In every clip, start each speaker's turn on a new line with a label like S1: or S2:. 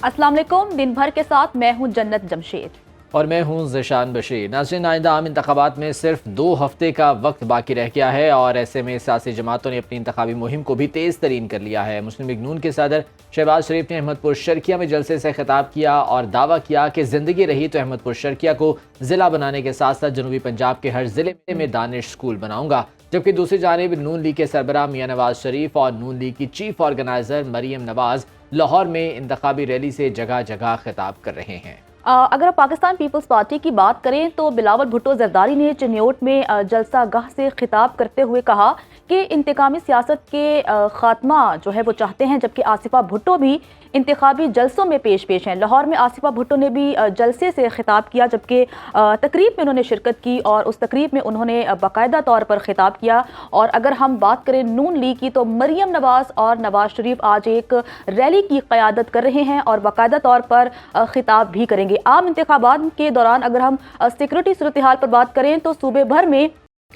S1: अस्सलाम वालेकुम। दिन भर के साथ मैं हूं जन्नत जमशेद
S2: और मैं हूं ज़िशान बशीर। नाज़रीन, आइंदा आम इंतखाबात में सिर्फ 2 हफ्ते का वक्त बाकी रह गया है और ऐसे में सियासी जमातों ने अपनी इंतखाबी मुहिम को भी तेज़ तरीन कर लिया है। मुस्लिम लीग नून के सदर शहबाज शरीफ ने अहमदपुर शर्किया में जलसे से खिताब किया और दावा किया कि ज़िंदगी रही तो अहमदपुर शर्किया को ज़िला बनाने के साथ साथ जनूबी पंजाब के हर ज़िले में दानिश स्कूल बनाऊंगा। जबकि दूसरी जानिब नून लीग के सरबराह मियां नवाज शरीफ और नून लीग की चीफ ऑर्गेनाइज़र मरीम नवाज लाहौर में इंतखाबी रैली से जगह जगह खिताब कर रहे हैं।
S1: अगर पाकिस्तान पीपल्स पार्टी की बात करें तो बिलावल भुट्टो जरदारी ने चिन्योट में जलसा गाह से खिताब करते हुए कहा कि इंतकामी सियासत के खात्मा जो है वो चाहते हैं, जबकि आसिफा भुट्टो भी इंतखाबी जलसों में पेश हैं। लाहौर में आसिफा भुट्टो ने भी जलसे से खिताब किया, जबकि तकरीब में उन्होंने शिरकत की और उस तकरीब में उन्होंने बाकायदा तौर पर खिताब किया। और अगर हम बात करें नून लीग की तो मरीम नवाज और नवाज शरीफ आज एक रैली की क़यादत कर रहे हैं और बाकायदा तौर पर खिताब भी करेंगे। आम इंतखाबात के दौरान अगर हम सिक्योरिटी सूरत हाल पर बात करें तो सूबे भर में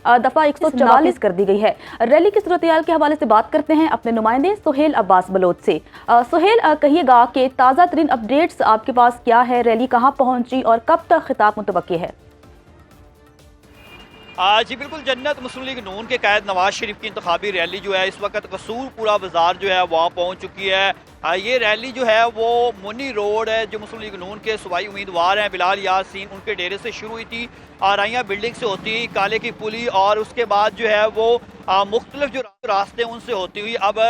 S1: दफा 144 कर दी गई है। रैली की सूरत हाल के हवाले से बात करते हैं अपने नुमाइंदे सुहेल अब्बास बलोच से। सुहेल, कहिएगा कि ताज़ा तरीन अपडेट्स आपके पास क्या है, रैली कहाँ पहुंची और कब तक खिताब मुतवक्की है?
S3: जी बिल्कुल जन्नत, मुस्लिम लीग नून के कायद नवाज शरीफ की इंतखाबी रैली जो है इस वक्त कसूरपुरा बाजार जो है वहाँ पहुँच चुकी है। ये रैली जो है वो मुनी रोड है, जो मुस्लिम लीग नून के सूबाई उम्मीदवार हैं बिलाल यासीन, उनके डेरे से शुरू हुई थी। आराइयाँ बिल्डिंग से होती हुई काले की पुली और उसके बाद जो है वो मुख्तलिफ जो रास्ते उनसे होती हुई अब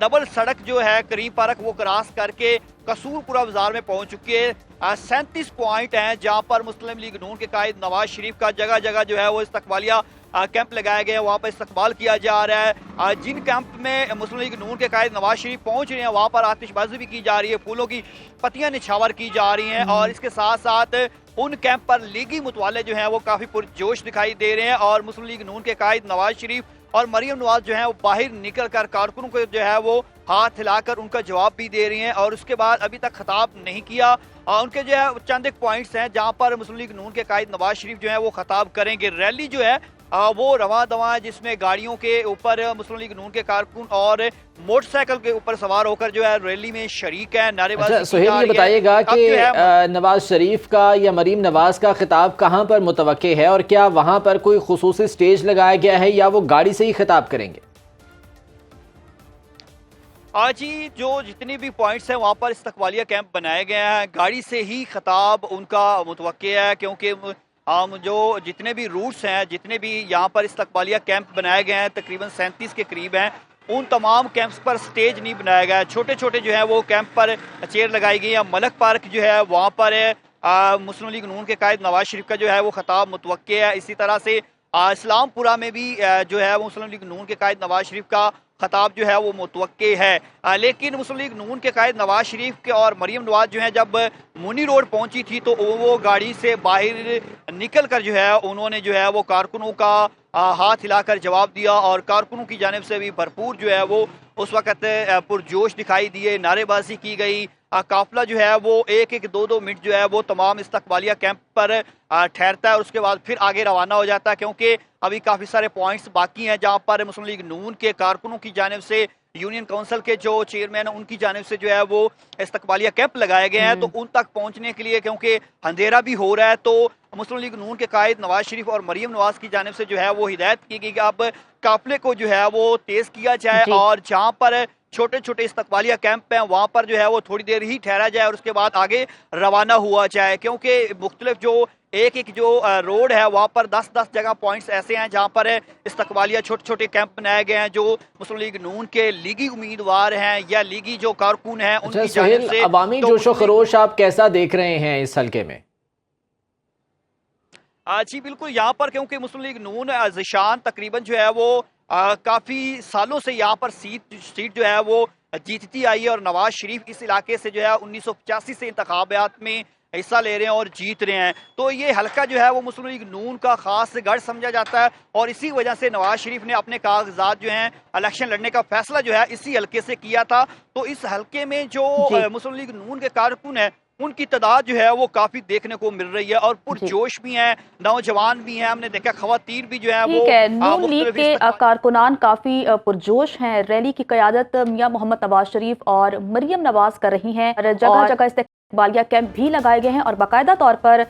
S3: डबल सड़क जो है करीम पार्क वो क्रॉस करके कसूरपुरा बाजार में पहुंच चुकी है। 37 पॉइंट हैं जहां पर मुस्लिम लीग नून के कायद नवाज शरीफ का जगह जगह जो है वो इस्तकबालिया कैंप लगाए गए हैं, वहाँ पर इस्तकबाल किया जा रहा है। जिन कैंप में मुस्लिम लीग नून के कायद नवाज शरीफ पहुंच रहे हैं वहाँ पर आतिशबाजी भी की जा रही है, फूलों की पत्तियां निछावर की जा रही हैं और इसके साथ साथ उन कैंप पर लीगी मुतवाले जो हैं वो काफ़ी पुरजोश दिखाई दे रहे हैं और मुस्लिम लीग नून के कायद नवाज शरीफ और मरीम नवाज जो है वो बाहर निकल कर कारकुनों को जो है वो हाथ हिलाकर उनका जवाब भी दे रही हैं और उसके बाद अभी तक खिताब नहीं किया। उनके जो है चंद एक पॉइंट्स हैं जहां पर मुस्लिम लीग नून के कायद नवाज शरीफ जो है वो खिताब करेंगे। रैली जो है वो रवा दवा है, जिसमें गाड़ियों के ऊपर मुस्लिम लीग नून के कारकुन और मोटरसाइकिल के ऊपर सवार होकर जो है रैली में शरीक है, नारेबाजी।
S2: अच्छा सुहेल, ये बताइएगा कि नवाज शरीफ का या मरीम नवाज का खिताब कहाँ पर मुतवक्के है और क्या वहाँ पर कोई खुसूसी स्टेज लगाया गया है या वो गाड़ी से ही खिताब करेंगे?
S3: आज ही जो जितनी भी पॉइंट्स हैं वहाँ पर इस्तकबालिया कैंप बनाए गए हैं, गाड़ी से ही खिताब उनका मुतवक्के है, क्योंकि जो जितने भी रूट्स हैं, जितने भी यहाँ पर इस्तकबालिया कैंप बनाए गए हैं तकरीबन 37 के करीब हैं, उन तमाम कैंप्स पर स्टेज नहीं बनाया गया है। छोटे छोटे जो है वो कैंप पर चेयर लगाई गई है। मलक पार्क जो है वहाँ पर मुस्लिम लीग नून के कायद नवाज शरीफ का जो है वो खिताब मुतवक्के है। इसी तरह से इस्लामपुरा में भी जो है वो मुस्लिम लीग नून के कायद नवाज शरीफ का खिताब जो है वो मुतवक्के है। लेकिन मुस्लिम लीग नून के कायद नवाज शरीफ के और मरीम नवाज जो है जब मुनी रोड पहुंची थी तो वो गाड़ी से बाहर निकल कर जो है उन्होंने जो है वो कारकुनों का हाथ हिलाकर जवाब दिया और कारकुनों की जानिब से भी भरपूर जो है वो उस वक़्त पुरजोश दिखाई दिए, नारेबाजी की गई। काफिला जो है वो 1-1, 2-2 मिनट जो है वो तमाम इस्तकबालिया कैंप पर ठहरता है और उसके बाद फिर आगे रवाना हो जाता है, क्योंकि अभी काफ़ी सारे पॉइंट्स बाकी हैं जहां पर मुस्लिम लीग नून के कारकुनों की जानिब से, यूनियन काउंसिल के जो चेयरमैन हैं उनकी जानिब से जो है वो इस्तकबालिया कैंप लगाए गए हैं। तो उन तक पहुंचने के लिए क्योंकि अंधेरा भी हो रहा है तो मुस्लिम लीग नून के कायद नवाज शरीफ और मरीम नवाज की जानिब से जो है वो हिदायत की गई कि अब काफिले को जो है वो तेज किया जाए और जहाँ पर छोटे छोटे इस्तकबालिया कैंप हैं वहाँ पर जो है वो थोड़ी देर ही ठहरा जाए और उसके बाद आगे रवाना हुआ जाए, क्योंकि मुख्तलिफ जो एक जो रोड है वहाँ पर 10-10 जगह पॉइंट्स ऐसे हैं जहाँ पर इस्तकबालिया छोटे छोटे कैंप बनाए गए हैं जो मुस्लिम लीग नून के लीगी उम्मीदवार हैं या लीगी जो कारकुन हैं उनकी जानिब से।
S2: अवामी जोशो खरोश आप कैसा देख रहे हैं इस हल्के में?
S3: जी बिल्कुल, यहाँ पर क्योंकि मुस्लिम लीग नून ज़िशान तकरीबन जो है वो काफ़ी सालों से यहाँ पर सीट जो है वो जीतती आई है और नवाज शरीफ इस इलाके से जो है 1985 से इंतखाबात में हिस्सा ले रहे हैं और जीत रहे हैं। तो ये हल्का जो है वो मुस्लिम लीग नून का खास गढ़ समझा जाता है और इसी वजह से नवाज शरीफ ने अपने कागजात जो हैं इलेक्शन लड़ने का फैसला जो है इसी हल्के से किया था। तो इस हल्के में जो मुस्लिम लीग नून के कारकुन हैं उनकी तादाद जो है वो काफी देखने को मिल रही है और
S1: जी
S3: पुरजोश भी हैं, नौजवान भी हैं। हमने देखा खवातीन भी जो है वो
S1: ठीक है। नून लीग
S3: मुख्तलिफ
S1: के कारकुनान काफी पुरजोश हैं। रैली की क़यादत मियां मोहम्मद नवाज शरीफ और मरियम नवाज कर रही हैं और जगह जगह इस्तकबालिया कैंप भी लगाए गए हैं और बाकायदा तौर पर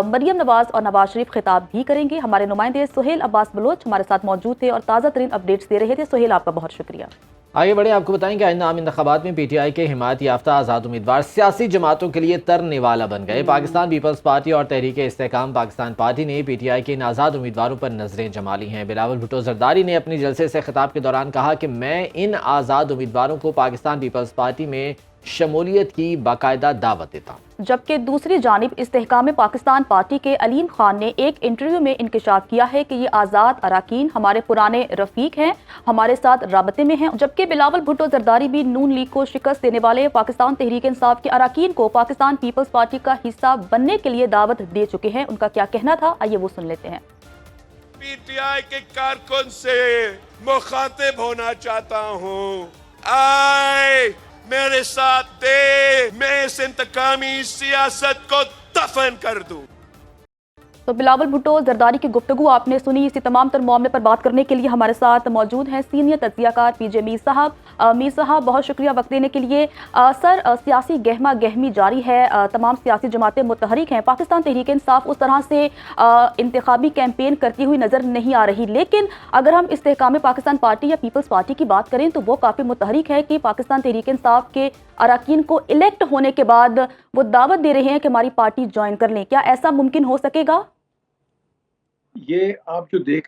S1: मरियम नवाज और नवाज शरीफ खिताब भी करेंगे। हमारे नुमाइंदे सुहेल अब्बास बलोच हमारे साथ मौजूद थे और ताज़ा तरीन अपडेट्स दे रहे थे। सुहेल, आपका बहुत शुक्रिया।
S2: आगे बढ़े, आपको बताएं कि आइंदा आम इंतखाबात में PTI के हिमायत याफ्ता आज़ाद उम्मीदवार सियासी जमातों के लिए तरने वाला बन गए। पाकिस्तान पीपल्स पार्टी और तहरीक इस्तेहकाम पाकिस्तान पार्टी ने PTI के इन आज़ाद उम्मीदवारों पर नजरें जमा ली हैं। बिलावल भुट्टो जरदारी ने अपनी जलसे से खिताब के दौरान कहा कि मैं इन आज़ाद उम्मीदवारों को पाकिस्तान पीपल्स पार्टी में शमूलियत की बाकायदा दावत देता हूँ।
S1: जबकि दूसरी जानिब इस्तेहकाम पाकिस्तान पार्टी के अलीम खान ने एक इंटरव्यू में इंकशाफ किया है कि ये आज़ाद अराकीन हमारे पुराने रफीक हैं, हमारे साथ राबते में हैं। जबकि बिलावल भुट्टो जरदारी भी नून लीग को शिकस्त देने वाले पाकिस्तान तहरीक इंसाफ के अराकीन को पाकिस्तान पीपल्स पार्टी का हिस्सा बनने के लिए दावत दे चुके हैं। उनका क्या कहना था, आइए वो सुन लेते हैं।
S4: PTI के कारकुन से मुखातिब होना चाहता हूँ, आए मेरे साथ दे, मैं इस इंतकामी सियासत को दफन कर दूं।
S1: तो बिलावल भुट्टो जरदारी की गुफ्तगू आपने सुनी। इसी तमाम तर मामले पर बात करने के लिए हमारे साथ मौजूद हैं सीनियर तज्जियाकार PJ मीर साहब। मीर साहब, बहुत शुक्रिया वक्त देने के लिए। सर, सियासी गहमा गहमी जारी है, तमाम सियासी जमातें मुतहरिक हैं। पाकिस्तान तहरीक इंसाफ उस तरह से इंतखाबी कैंपेन करती हुई नज़र नहीं आ रही, लेकिन अगर हम इस्तेहकाम पाकिस्तान पार्टी या पीपल्स पार्टी की बात करें तो वो काफ़ी मुतहरिक है कि पाकिस्तान तहरीक इंसाफ के अराकीन को इलेक्ट होने के बाद वो दावत दे रहे हैं कि हमारी पार्टी ज्वाइन कर लें। क्या ऐसा मुमकिन हो सकेगा?
S5: ये आप जो देख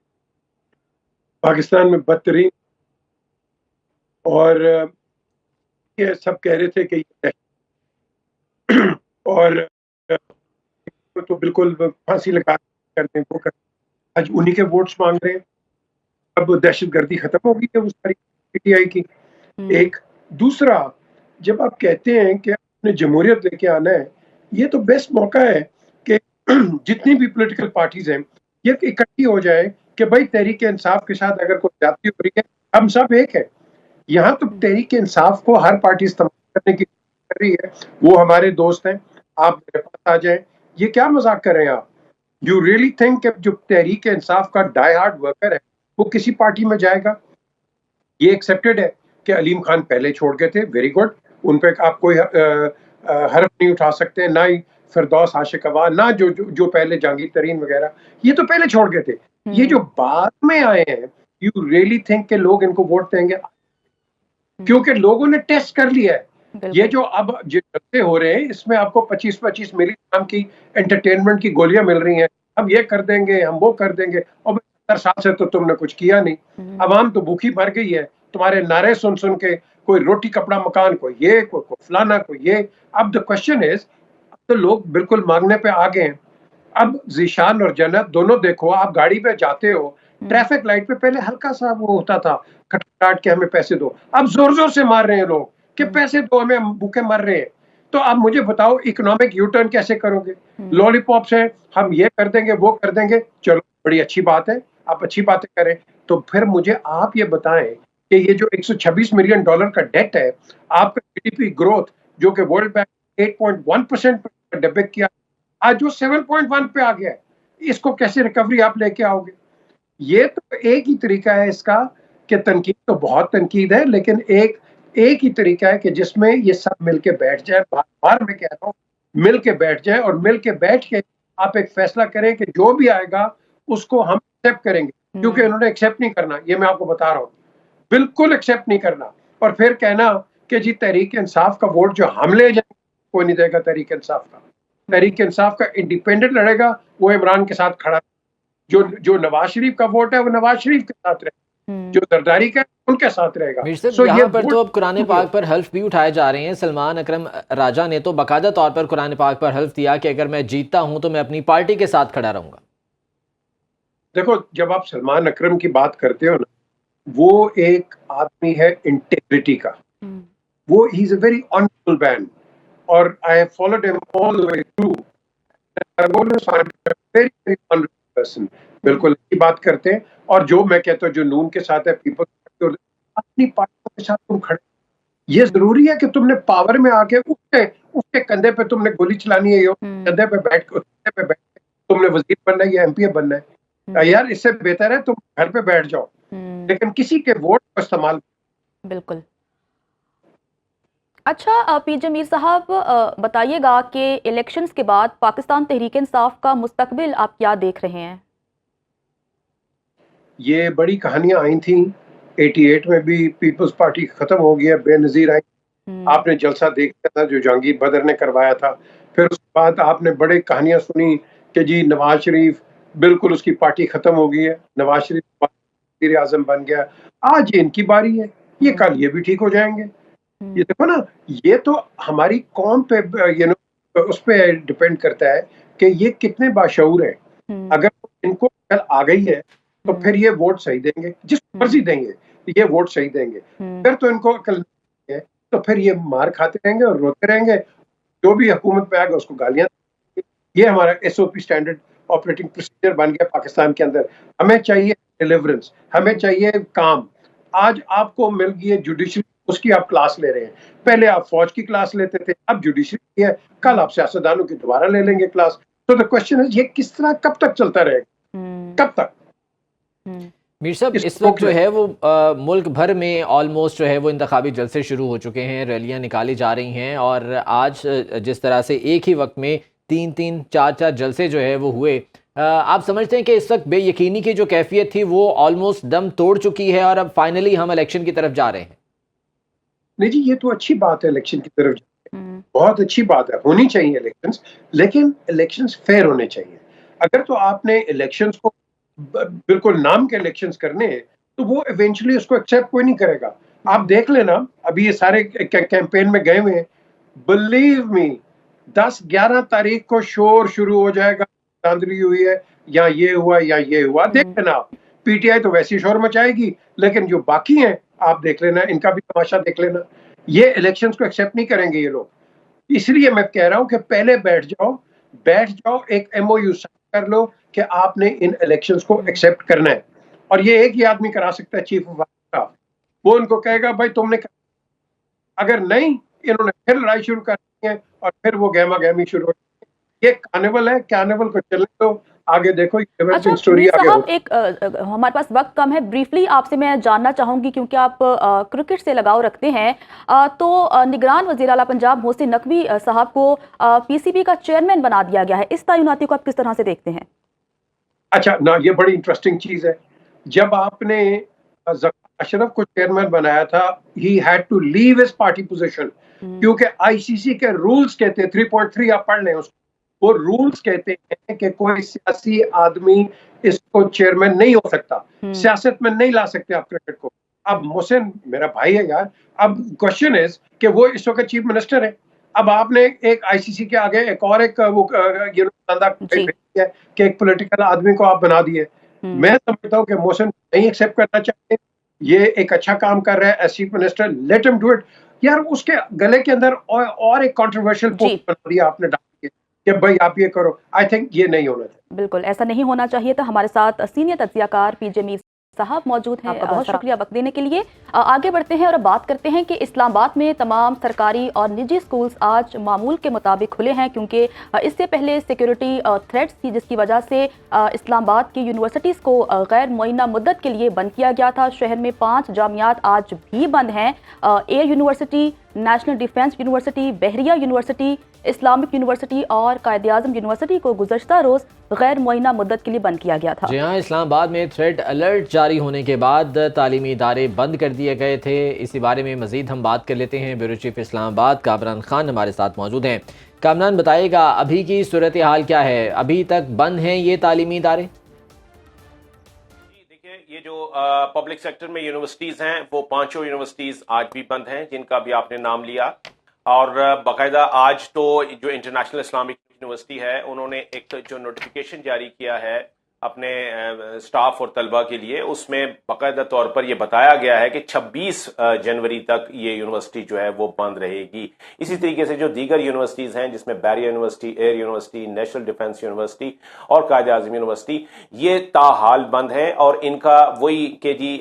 S5: पाकिस्तान में बदतरीन, और ये सब कह रहे थे कि और तो बिल्कुल फांसी लगा कर दें, वो कर, आज उन्हीं के वोट्स मांग रहे हैं। अब दहशतगर्दी खत्म हो गई है वो सारी PTI की। एक दूसरा, जब आप कहते हैं कि आपने जमहूरियत लेके आना है, ये तो बेस्ट मौका है कि जितनी भी पॉलिटिकल पार्टीज हैं ये इकट्ठी हो जाए कि भाई तहरीक इंसाफ के साथ अगर कोई ज्यादती हो रही है, हम सब एक है। यहाँ तो तहरीक इंसाफ को हर पार्टी इस्तेमाल करने की कर रही है। वो हमारे दोस्त हैं, आप मेरे पास आ जाएं। ये क्या मजाक कर रहे हैं आप? यू रियली थिंक कि जो तहरीक इंसाफ का डाई हार्ड वर्कर है वो किसी पार्टी में जाएगा? ये एक्सेप्टेड है कि अलीम खान पहले छोड़ गए थे, वेरी गुड, उन पे आप कोई हरफ नहीं उठा सकते, ना ही फिरदौस आशिक अवा, ना जो पहले जहांगीर तरीन वगैरह, ये तो पहले छोड़ गए थे। ये जो बाद में आए हैं, यू रियली थिंक के लोग इनको वोट देंगे? क्योंकि लोगों ने टेस्ट कर लिया है। ये जो अब जलसे हो रहे हैं, इसमें आपको 25-25 मिलीग्राम की एंटरटेनमेंट की गोलियां मिल रही हैं। हम ये कर देंगे, हम वो कर देंगे, और 70 साल से तो तुमने कुछ किया नहीं। अवाम तो भूखी मर गई है तुम्हारे नारे सुन सुन के, कोई रोटी कपड़ा मकान, कोई ये, कोई फलाना, कोई ये। अब द क्वेश्चन इज, अब तो लोग बिल्कुल मांगने पे आ गए हैं। अब जीशान और जन्नत दोनों देखो, आप गाड़ी पे जाते हो, ट्रैफिक लाइट पे पहले हल्का सा वो होता था खटखटाट के हमें पैसे दो, अब जोर जोर से मार रहे हैं लोग कि पैसे दो, हमें भूखे मर रहे हैं। तो आप मुझे बताओ इकोनॉमिक यू टर्न कैसे करोगे? लॉलीपॉप्स है, हम ये कर देंगे वो कर देंगे, चलो बड़ी अच्छी बात है, आप अच्छी बातें करें, तो फिर मुझे आप ये बताएं कि ये जो $126 मिलियन का डेट है, आपका GDP ग्रोथ जो कि वर्ल्ड बैंक 8.1% पर डिपिक्ट किया, आज जो 7.1 पे आ गया है, इसको कैसे रिकवरी आप लेके आओगे? ये तो एक ही तरीका है इसका कि तनकीद तो बहुत तनकीद है, लेकिन एक ही तरीका है कि जिसमें ये सब मिलके बैठ जाए। बार मैं कह रहा हूँ, मिल के बैठ जाए, और मिल के बैठ के आप एक फैसला करें कि जो भी आएगा उसको हम एक्सेप्ट करेंगे, क्योंकि उन्होंने एक्सेप्ट नहीं करना, ये मैं आपको बता रहा हूँ, बिल्कुल एक्सेप्ट नहीं करना। और फिर कहना कि जी तहरीक इंसाफ का वोट जो हम ले जाएंगे, कोई नहीं देगा तहरीक इंसाफ का। तहरीक इंसाफ का इंडिपेंडेंट लड़ेगा, वो इमरान के साथ खड़ा। जो नवाज शरीफ का वोट है वो नवाज शरीफ के साथ रहेगा, जो जरदारी का उनके साथ रहेगा।
S2: यहाँ पर तो अब कुरान पाक पर हल्फ भी उठाए जा रहे हैं। सलमान अकरम राजा ने तो बाकायदा तौर पर कुरान पाक पर हल्फ दिया कि अगर मैं जीतता हूं तो मैं अपनी पार्टी के साथ खड़ा रहूंगा। देखो,
S5: जब आप सलमान अकरम की बात करते हो ना, वो एक आदमी है इंटेग्रिटी का, वो he is a very honestable man, और I have followed him all the way through. I always find very very honest person, बिल्कुल अच्छी बात करते हैं। और जो मैं कहता हूँ जो नून के साथ है, पीपल अपनी पार्टी के साथ तुम खड़े, ये जरूरी है कि तुमने पावर में आके उसके कंधे पे तुमने गोली चलानी है, कंधे पे बैठ के तुमने वजीर बनना है या एमपी बनना है। यार इससे बेहतर है तुम घर पे बैठ जाओ, लेकिन किसी के वोट को इस्तेमाल।
S1: बिल्कुल। अच्छा पीजे मीर साहब, बताइएगा कि इलेक्शंस के बाद पाकिस्तान तहरीक इंसाफ का मुस्तकबिल आप क्या देख रहे हैं?
S5: ये बड़ी कहानियां आई थी, 88 में भी पीपल्स पार्टी खत्म हो गया, बेनजीर आई। आपने जलसा देखा था जो जहांगीर बदर ने करवाया था। फिर उसके बाद आपने बड़े कहानियां सुनी कि जी नवाज शरीफ बिल्कुल उसकी पार्टी खत्म हो गई है, नवाज शरीफ वज़ीर आज़म बन गया। आज ये इनकी बारी है, ये कल ये भी ठीक हो जाएंगे। ये देखो ना, ये तो हमारी कौम पे उस पे डिपेंड करता है कि ये कितने बाशऊर हैं। अगर इनको कल आ गई है तो फिर ये वोट सही देंगे, जिस मर्जी देंगे ये वोट सही देंगे। फिर तो इनको अकल नहीं है, तो फिर ये मार खाते रहेंगे और रोते रहेंगे, जो भी हुकूमत पे आएगा उसको गालियां। ये हमारा SOP स्टैंडर्ड ऑपरेटिंग प्रोसीजर बन गया पाकिस्तान के अंदर। हमें चाहिए डिलीवरेंस, हमें चाहिए काम। आज आपको मिल गई है जुडिशरी, उसकी आप क्लास ले रहे हैं। पहले आप फौज की क्लास लेते थे, अब जुडिशरी है, कल आप सियासतदानों की दोबारा ले लेंगे क्लास। तो द क्वेश्चन है ये किस तरह कब तक चलता रहेगा, कब तक?
S2: मीर साहब, इस वक्त जो है वो मुल्क भर में ऑलमोस्ट जो है वो इंतखाबी जलसे शुरू हो चुके हैं, रैलियां निकाली जा रही हैं, और आज जिस तरह से एक ही वक्त में 3-3, 4-4 जलसे जो है वो हुए, आप समझते हैं कि इस वक्त बेयकीनी की जो कैफियत थी वो ऑलमोस्ट दम तोड़ चुकी है और अब फाइनली हम इलेक्शन की तरफ जा रहे हैं? नहीं
S5: जी, ये तो अच्छी बात है, इलेक्शन की तरफ बहुत अच्छी बात है, होनी चाहिए इलेक्शंस, लेकिन इलेक्शंस फेयर होने चाहिए। अगर तो आपने इलेक्शंस को बिल्कुल नाम के इलेक्शंस करने हैं तो वो इवेंचुअली उसको एक्सेप्ट कोई नहीं करेगा। आप देख लेना, अभी ये सारे कैंपेन में गए हुए हैं, बिलीव मी 10-11 तारीख को शोर शुरू हो जाएगा, धांधली हुई है या ये हुआ या ये हुआ। देख लेना आप, पीटीआई तो वैसी शोर मचाएगी, लेकिन जो बाकी हैं आप देख लेना, इनका भी तमाशा देख लेना। ये इलेक्शंस को एक्सेप्ट नहीं करेंगे ये लोग। इसलिए मैं कह रहा हूं कि पहले बैठ जाओ, एक MOU साइन कर लो कि आपने इन इलेक्शंस को एक्सेप्ट करना है। और ये एक ही आदमी करा सकता है, चीफ ऑफ स्टाफ। वो उनको कहेगा भाई तुमने, अगर नहीं इन्होंने फिर लड़ाई शुरू कर दी है और फिर वो गहमा गहमी शुरू हो। ये कार्निवल है, कार्निवल को चलने दो, आगे देखो
S1: अच्छा
S5: स्टोरी आगे
S1: साहब, एक हमारे पास वक्त कम है, ब्रीफली आपसे मैं जानना चाहूंगी क्योंकि आप क्रिकेट से लगाव रखते हैं, तो निगरान वज़ीर आला पंजाब मोहसिन नकवी साहब को PCB का चेयरमैन बना दिया गया है। इस तैनाती को आप किस तरह से देखते हैं?
S5: अच्छा ना, ये बड़ी इंटरेस्टिंग चीज है। जब आपने अशरफ को चेयरमैन बनाया था, he had to leave his party position, क्योंकि ICC के रूल्स कहते हैं, 3.3 आप पढ़ लें उसको, वो रूल्स कहते हैं कि कोई सियासी आदमी इसको चेयरमैन नहीं हो सकता, सियासत में नहीं ला सकते आप क्रिकेट को। अब मोहसिन मेरा भाई है यार, अब क्वेश्चन इज कि वो इस वक्त चीफ मिनिस्टर है। अब आपने एक ICC के आगे एक और एक वो है कि एक पॉलिटिकल आदमी को आप बना दिए। मैं समझता हूँ कि मोहसिन नहीं एक्सेप्ट करना चाहते, ये एक अच्छा काम कर रहा है as chief minister, let him do it. यार उसके गले के अंदर और एक कंट्रोवर्शियल पोस्ट बना दिया आपने डाल के कि भाई आप ये करो। आई थिंक ये नहीं होना चाहिए,
S1: बिल्कुल ऐसा नहीं होना चाहिए था। हमारे साथ सीनियर तज्जियाकार PJ मीर साहब मौजूद हैं, आपका बहुत शुक्रिया वक्त देने के लिए। आगे बढ़ते हैं और अब बात करते हैं कि इस्लामाबाद में तमाम सरकारी और निजी स्कूल्स आज मामूल के मुताबिक खुले हैं, क्योंकि इससे पहले सिक्योरिटी थ्रेट्स थी जिसकी वजह से इस्लामाबाद की यूनिवर्सिटीज़ को गैर मुअय्यना मुद्दत के लिए बंद किया गया था। शहर में 5 जामियात आज भी बंद हैं, air university, national defence university, Bahria university, Islamic university और कायद-ए-आज़म यूनिवर्सिटी को गुज़श्ता रोज़ गैर मुअय्यना मुद्दत के लिए बंद किया गया था।
S2: जी हाँ, इस्लामाबाद में थ्रेड अलर्ट जारी होने के बाद तालीमी इदारे बंद कर दिए गए थे। इसी बारे में मज़ीद हम बात कर लेते हैं। ब्यूरो चीफ इस्लामाबाद कामरान खान हमारे साथ मौजूद हैं। कामरान, बताइएगा अभी की सूरत हाल क्या है? अभी तक बंद हैं ये तालीमी इदारे?
S6: ये जो पब्लिक सेक्टर में यूनिवर्सिटीज़ हैं वो 5 यूनिवर्सिटीज़ आज भी बंद हैं, जिनका भी आपने नाम लिया। और बाकायदा आज तो जो इंटरनेशनल इस्लामिक यूनिवर्सिटी है उन्होंने एक जो नोटिफिकेशन जारी किया है अपने स्टाफ और तलबा के लिए, उसमें बाकायदा तौर पर यह बताया गया है कि 26 जनवरी तक ये यूनिवर्सिटी जो है वो बंद रहेगी। इसी तरीके से जो दीगर यूनिवर्सिटीज हैं, जिसमें barrier university, air university, national defence university और कायद आज़म यूनिवर्सिटी, ये ताहाल बंद हैं और इनका वही के जी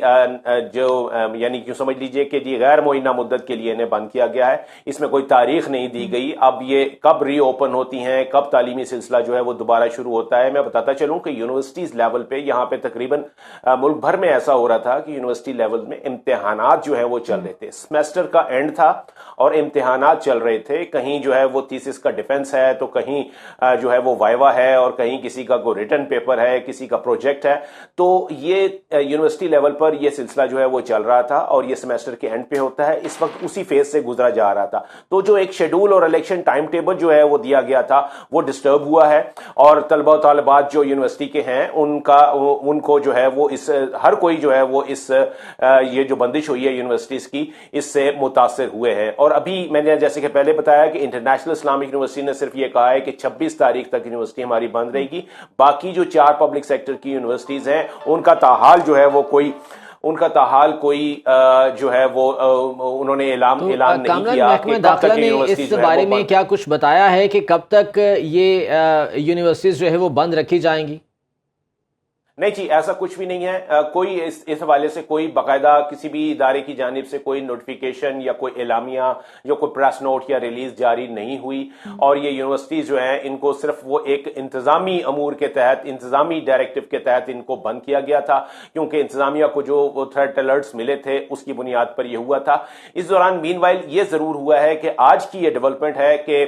S6: जो यानी क्यों समझ लीजिए कि जी गैर मुअय्यना मुद्दत के लिए इन्हें बंद किया गया है। इसमें कोई तारीख नहीं दी गई। अब ये कब रीओपन होती हैं, कब तालीमी सिलसिला जो है वो दोबारा शुरू होता है। मैं बताता चलूं कि यूनिवर्सिटीज लेवल पे यहां पे तकरीबन मुल्क भर में ऐसा हो रहा था कि यूनिवर्सिटी लेवल में इम्तिहानात जो है वो चल रहे थे। सेमेस्टर का एंड था और इम्तिहानात चल रहे थे। कहीं जो है वो थीसिस का डिफेंस है, तो कहीं जो है वो वाइवा है, और कहीं किसी का कोई रिटन पेपर है, किसी का प्रोजेक्ट है। तो ये यूनिवर्सिटी लेवल पर यह सिलसिला जो है वो चल रहा था और ये सेमेस्टर के एंड पे होता है। इस वक्त उसी फेज से गुजरा जा रहा था। तो जो एक शेड्यूल और इलेक्शन टाइम टेबल जो है वो दिया गया था वो डिस्टर्ब हुआ है और तलबा तालिबात जो यूनिवर्सिटी के हैं उनको जो है वो इस हर कोई जो है वो इस ये जो बंदिश हुई है यूनिवर्सिटीज की, इससे मुतासिर हुए हैं। और अभी मैंने जैसे कि पहले बताया कि इंटरनेशनल इस्लामिक यूनिवर्सिटी ने सिर्फ ये कहा है कि 26 तारीख तक यूनिवर्सिटी हमारी बंद रहेगी। बाकी जो 4 पब्लिक सेक्टर की यूनिवर्सिटीज हैं उनका ताहाल जो है वो कोई जो है वो उन्होंने ऐलान नहीं किया।
S2: महकमा दाखिला ने इस बारे में क्या कुछ बताया है कि कब तक ये यूनिवर्सिटीज जो है वो बंद रखी जाएंगी?
S6: नहीं जी, ऐसा कुछ भी नहीं है। कोई इस हवाले से कोई बाकायदा किसी भी इदारे की जानिब से कोई नोटिफिकेशन या कोई एलामिया या कोई प्रेस नोट या रिलीज जारी नहीं हुई। और ये यूनिवर्सिटीज जो हैं इनको सिर्फ वो एक इंतजामी अमूर के तहत, इंतजामी डायरेक्टिव के तहत इनको बंद किया गया था, क्योंकि इंतजामिया को जो वो थ्रेट अलर्ट्स मिले थे उसकी बुनियाद पर यह हुआ था। इस दौरान मीनवाइल ये जरूर हुआ है कि आज की ये डेवलपमेंट है कि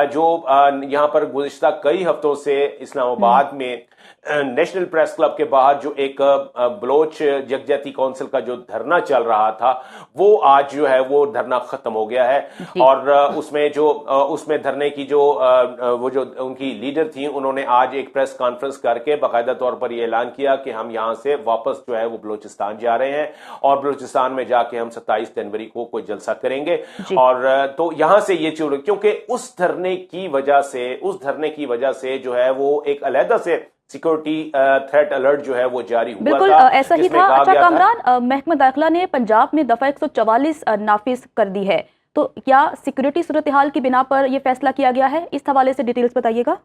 S6: जो यहां पर गुज़िश्ता कई हफ्तों से इस्लामाबाद में नेशनल प्रेस क्लब के बाहर जो एक बलोच यकजहती काउंसिल का जो धरना चल रहा था, वो आज जो है वो धरना खत्म हो गया है। और उसमें धरने की जो वो जो उनकी लीडर थी, उन्होंने आज एक प्रेस कॉन्फ्रेंस करके बाकायदा तौर पर यह ऐलान किया कि हम यहां से वापस जो है वो बलूचिस्तान जा रहे हैं और बलूचिस्तान में जाके हम 27 जनवरी को कोई जलसा करेंगे। और तो यहां से ये चुन, क्योंकि उस धरने की वजह से जो है वो एक अलहदा से सिक्योरिटी थ्रेट अलर्ट जो है वो जारी हुआ
S1: बिल्कुल
S6: था।
S1: ऐसा ही था। अच्छा कामरान, महकमा दाखिला ने पंजाब में दफा 144 नाफिज कर दी है, तो क्या सिक्योरिटी सूरत हाल की बिना पर यह फैसला किया गया है? इस हवाले से डिटेल्स बताइएगा।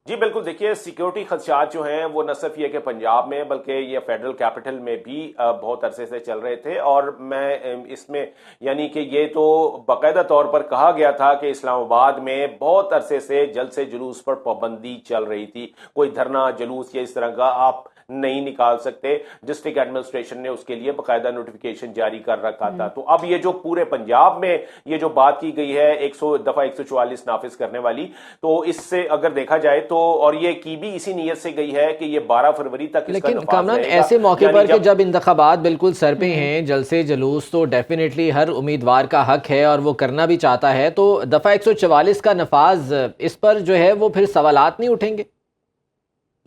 S6: जी बिल्कुल, देखिए सिक्योरिटी खदशात जो हैं वो न सिर्फ ये कि पंजाब में बल्कि ये फेडरल कैपिटल में भी बहुत अरसे से चल रहे थे। और मैं इसमें यानी कि ये तो बाकायदा तौर पर कहा गया था कि इस्लामाबाद में बहुत अरसे से जलसे जुलूस पर पाबंदी चल रही थी। कोई धरना जुलूस या इस तरह का आप नहीं निकाल सकते। डिस्ट्रिक्ट एडमिनिस्ट्रेशन ने उसके लिए बाकायदा नोटिफिकेशन जारी कर रखा था। तो अब ये जो पूरे पंजाब में ये जो बात की गई है 144 नाफिज करने वाली, तो इससे अगर देखा जाए तो, और ये की भी इसी नीयत से गई है कि ये 12 फरवरी तक इसका
S2: लेकिन कामरान ऐसे मौके पर कि जब इंतखाबात बिल्कुल सर पे हैं, जलसे जुलूस तो डेफिनेटली हर उम्मीदवार का हक है और वो करना भी चाहता है, तो दफा 144 का नफाज इस पर जो है वो फिर सवालात नहीं उठेंगे?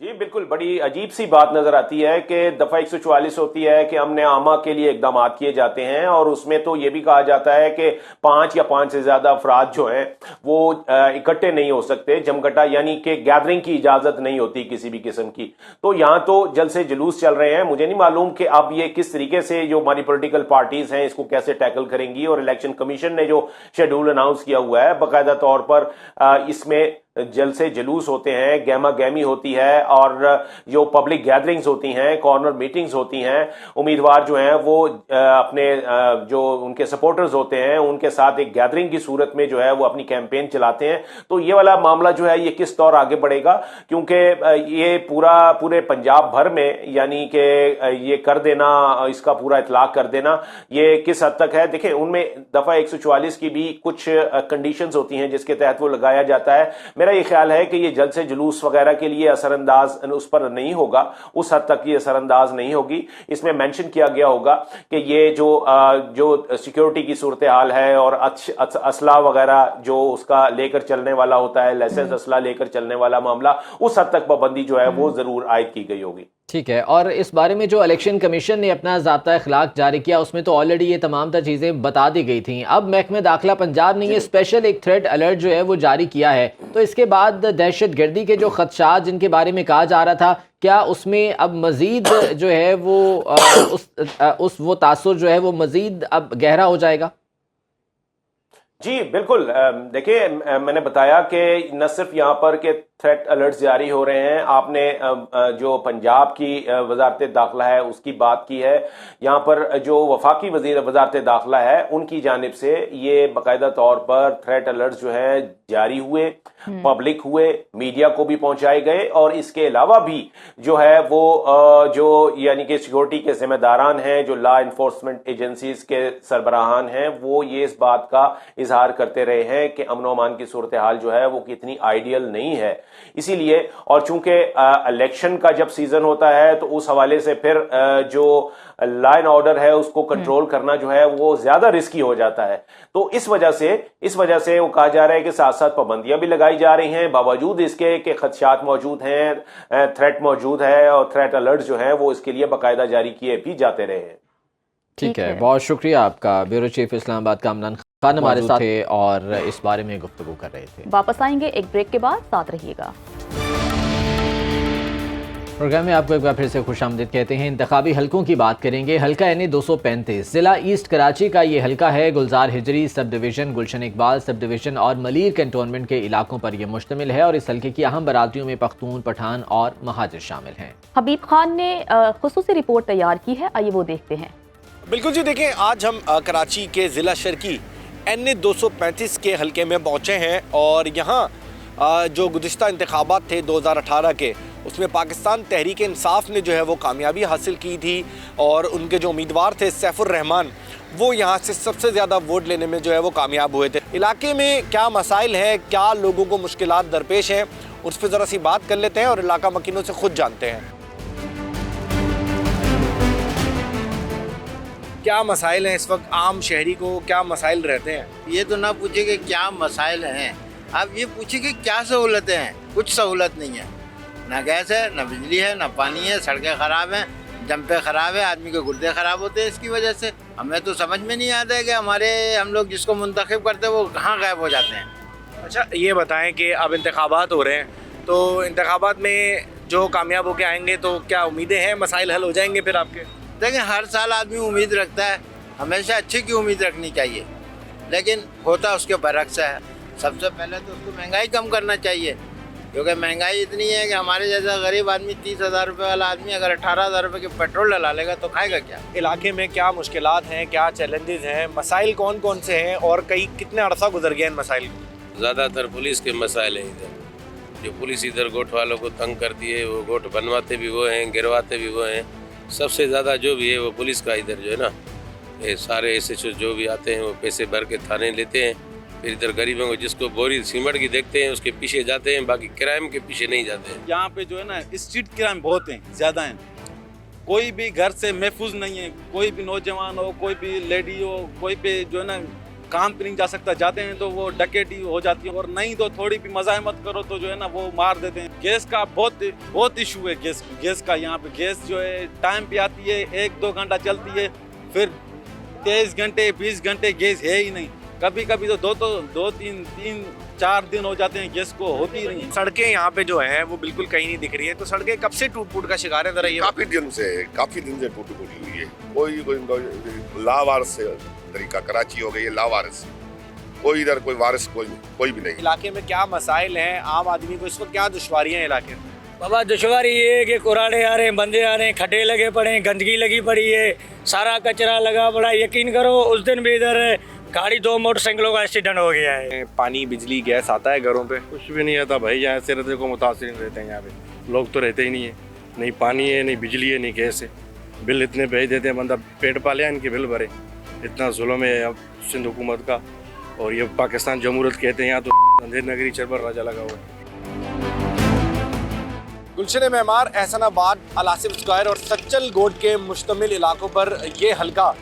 S6: जी बिल्कुल, बड़ी अजीब सी बात नजर आती है कि दफा 144 होती है कि अमन आमा के लिए इकदाम किए जाते हैं और उसमें तो यह भी कहा जाता है कि 5 या 5 से ज्यादा अफराद जो हैं वो इकट्ठे नहीं हो सकते, जमघटा यानी कि गैदरिंग की इजाजत नहीं होती किसी भी किस्म की। तो यहां तो जलसे जुलूस चल रहे हैं। मुझे नहीं मालूम कि अब ये किस तरीके से जो हमारी पॉलिटिकल पार्टीज हैं इसको कैसे टैकल करेंगी। और इलेक्शन कमीशन ने जो शेड्यूल अनाउंस किया हुआ है बाकायदा तौर पर इसमें जलसे जुलूस होते हैं, गहमा गहमी होती है और जो पब्लिक गैदरिंग्स होती हैं, कॉर्नर मीटिंग्स होती हैं। उम्मीदवार जो हैं वो अपने जो उनके सपोर्टर्स होते हैं उनके साथ एक गैदरिंग की सूरत में जो है वो अपनी कैंपेन चलाते हैं। तो ये वाला मामला जो है ये किस तौर आगे बढ़ेगा, क्योंकि ये पूरे पंजाब भर में यानी कि ये कर देना, इसका पूरा इतलाक कर देना, ये किस हद तक है। देखिए उनमें दफा 144 की भी कुछ कंडीशंस होती हैं जिसके तहत वो लगाया जाता है। मेरा ये ख्याल है कि ये जलसे जुलूस वगैरह के लिए असरअंदाज उस पर नहीं होगा, उस हद तक ये असरअंदाज नहीं होगी। इसमें मेंशन किया गया होगा कि ये जो सिक्योरिटी की सूरत हाल है और असला वगैरह जो उसका लेकर चलने वाला होता है, लाइसेंस असला लेकर चलने वाला मामला, उस हद तक पाबंदी जो है वो जरूर आयद की गई होगी।
S2: ठीक है, और इस बारे में जो इलेक्शन कमीशन ने अपना ज़ाब्ता अखलाक जारी किया उसमें तो ऑलरेडी ये तमाम चीज़ें बता दी गई थी। अब महकमे दाखिला पंजाब ने ये स्पेशल एक थ्रेड अलर्ट जो है वो जारी किया है, तो इसके बाद दहशत गर्दी के जो खदशात जिनके बारे में कहा जा रहा था, क्या उसमें अब मज़ीद जो है वो वो तासुर जो है वो मज़ीद अब गहरा हो जाएगा?
S6: जी बिल्कुल। देखिए, मैंने बताया कि न सिर्फ यहाँ पर के थ्रेट अलर्ट्स जारी हो रहे हैं, आपने जो पंजाब की वजारत दाखिला है उसकी बात की है। यहाँ पर जो वफाकी वजीर वजारत दाखिला है उनकी जानिब से ये बाकायदा तौर पर थ्रेट अलर्ट्स जो है जारी हुए, पब्लिक हुए, मीडिया को भी पहुंचाए गए, और इसके अलावा भी जो है वो जो यानी कि सिक्योरिटी के जिम्मेदारान हैं, जो लॉ इन्फोर्समेंट एजेंसीज के सरबराहान हैं, वो ये इस बात का इजहार करते रहे हैं कि अमन अमान की सूरत हाल जो है वो कितनी आइडियल नहीं है। इसीलिए, और चूंकि इलेक्शन का जब सीजन होता है तो उस हवाले से फिर जो लॉ एंड ऑर्डर है उसको कंट्रोल करना जो है वो ज्यादा रिस्की हो जाता है। तो इस वजह से वो कहा जा रहा है कि साथ साथ पाबंदियां भी लगाई जा रही हैं, बावजूद इसके कि खदशात मौजूद हैं, थ्रेट मौजूद है, और थ्रेट अलर्ट जो है वो इसके लिए बाकायदा जारी किए भी जाते रहे हैं।
S2: ठीक है, बहुत शुक्रिया आपका। ब्यूरो चीफ इस्लामाबाद का अमनान खान हमारे साथ थे और इस बारे में गुफ्तगू कर रहे थे।
S1: वापस आएंगे एक ब्रेक के बाद, साथ रहिएगा।
S2: प्रोग्राम में आपको एक बार फिर से खुशामदीद कहते हैं। इंतखाबी हलकों की बात करेंगे। हल्का यानी 235 ज़िला ईस्ट कराची का ये हल्का है। गुलजार हिजरी सब डिवीज़न, गुलशन इकबाल सब डिवीज़न और मलीर कैंटोनमेंट के इलाकों पर यह मुश्तमिल है, और इस हल्के की अहम बरादरियों में पख्तून, पठान और महाजिर शामिल हैं।
S1: हबीब खान ने खुसूसी रिपोर्ट तैयार की है, आइए वो देखते हैं।
S7: बिल्कुल जी, देखें, आज हम कराची के ज़िला शर्की NA 235 के हल्के में पहुँचे हैं, और यहाँ जो गुज़िश्ता इंतखाबात थे 2018 के, उसमें पाकिस्तान तहरीक इंसाफ ने जो है वो कामयाबी हासिल की थी, और उनके जो उम्मीदवार थे सैफुर रहमान, वो यहाँ से सबसे ज़्यादा वोट लेने में जो है वो कामयाब हुए थे। इलाके में क्या मसाइल हैं, क्या लोगों को मुश्किलात दरपेश हैं, उस पर ज़रा सी बात कर लेते हैं और इलाका मकीनों से खुद जानते हैं। क्या मसाइल हैं इस वक्त, आम शहरी को क्या मसाइल रहते हैं?
S8: ये तो ना पूछे कि क्या मसाइल हैं, आप ये पूछे कि क्या सहूलतें हैं। कुछ सहूलत नहीं है, ना गैस है, ना बिजली है, ना पानी है, सड़कें ख़राब हैं, जंपे ख़राब है, आदमी के गुर्दे ख़राब होते हैं इसकी वजह से। हमें तो समझ में नहीं आता है कि हम लोग जिसको मुंतखब करते हैं वो कहाँ गायब हो जाते हैं।
S7: अच्छा, ये बताएं कि अब इंतखाबात हो रहे हैं, तो इंतखाबात में जो कामयाब होके आएंगे तो क्या उम्मीदें हैं, मसाइल हल हो जाएंगे फिर आपके?
S8: देखिए, हर साल आदमी उम्मीद रखता है, हमेशा अच्छे की उम्मीद रखनी चाहिए, लेकिन होता उसके बरक्स है। सबसे पहले तो उसको महंगाई कम करना चाहिए, क्योंकि महंगाई इतनी है कि हमारे जैसा गरीब आदमी 30,000 रुपये वाला आदमी अगर 18,000 रुपये के पेट्रोल डला लेगा तो खाएगा क्या?
S7: इलाके में क्या मुश्किलात हैं, क्या चैलेंजेस हैं, मसाइल कौन कौन से हैं, और कई कितने अरसा गुजर गया इन मसाइल को?
S9: ज़्यादातर पुलिस के मसाइल हैं इधर। जो पुलिस इधर गोट वालों को तंग करती है, वो गोट बनवाते भी वो हैं, गिरवाते भी वो हैं। सबसे ज़्यादा जो भी है वो पुलिस का इधर जो है ना, ये सारे SHO जो भी आते हैं वो पैसे भर के थाने लेते हैं, फिर इधर गरीबों को जिसको बोरी सीमेंट की देखते हैं उसके पीछे जाते हैं, बाकी क्राइम के पीछे नहीं जाते हैं।
S10: यहाँ पे जो है ना स्ट्रीट क्राइम बहुत हैं, ज़्यादा हैं। कोई भी घर से महफूज नहीं है, कोई भी नौजवान हो, कोई भी लेडी हो, कोई पे जो है ना काम पे नहीं जा सकता, जाते हैं तो वो डकैती हो जाती है, और नहीं तो थोड़ी भी मजामत करो तो जो है ना वो मार देते हैं। गैस का बहुत इशू है, गैस का यहाँ पे गैस जो है टाइम पे आती है, 1-2 घंटा चलती है, फिर 23 घंटे 20 घंटे गैस है ही नहीं। कभी कभी तो दो तीन 4 दिन हो जाते हैं, गैस को होती ही नहीं।
S7: सड़कें यहाँ पे जो हैं वो बिल्कुल कहीं नहीं दिख रही है, तो सड़कें कब से टूट का शिकार है? जरा ये
S4: काफी दिन से टूटी हुई है। कोई लावारिस तरीका, कराची हो गई है लावारिस, कोई इधर कोई वारिस कोई भी नहीं।
S7: इलाके में क्या मसाइल हैं, आम आदमी को इस वक्त क्या दुश्वारियाँ हैं इलाके में?
S11: बाबा, दुश्वारी ये है कि कुराड़े आ रहे हैं, बंदे आ रहे हैं, खड्डे लगे पड़े हैं, गंदगी लगी पड़ी है, सारा कचरा लगा पड़ा। यकीन करो उस दिन भी इधर गाड़ी 2 मोटरसाइकिलों का एक्सीडेंट हो गया है।
S7: पानी, बिजली, गैस आता है घरों पे?
S12: कुछ भी नहीं आता भाई, यहाँ से रहते को मुतासिर रहते हैं। यहाँ पे लोग तो रहते ही नहीं है, नहीं पानी है, नहीं बिजली है, नहीं गैस है। बिल इतने भेज देते हैं, बंदा पेट पाले इनके बिल भरे। इतना जुल्म है सिंध हुकूमत का, और ये पाकिस्तान जमहूरियत कहते हैं, यहाँ तो अंधेर नगरी चरबर राजा लगा हुआ है।
S7: गुलशन मेमार, एहसनाबाद, अलासिफ स्क्वायर और सच्चल गोट के मुश्तमिल इलाकों पर ये हल्का,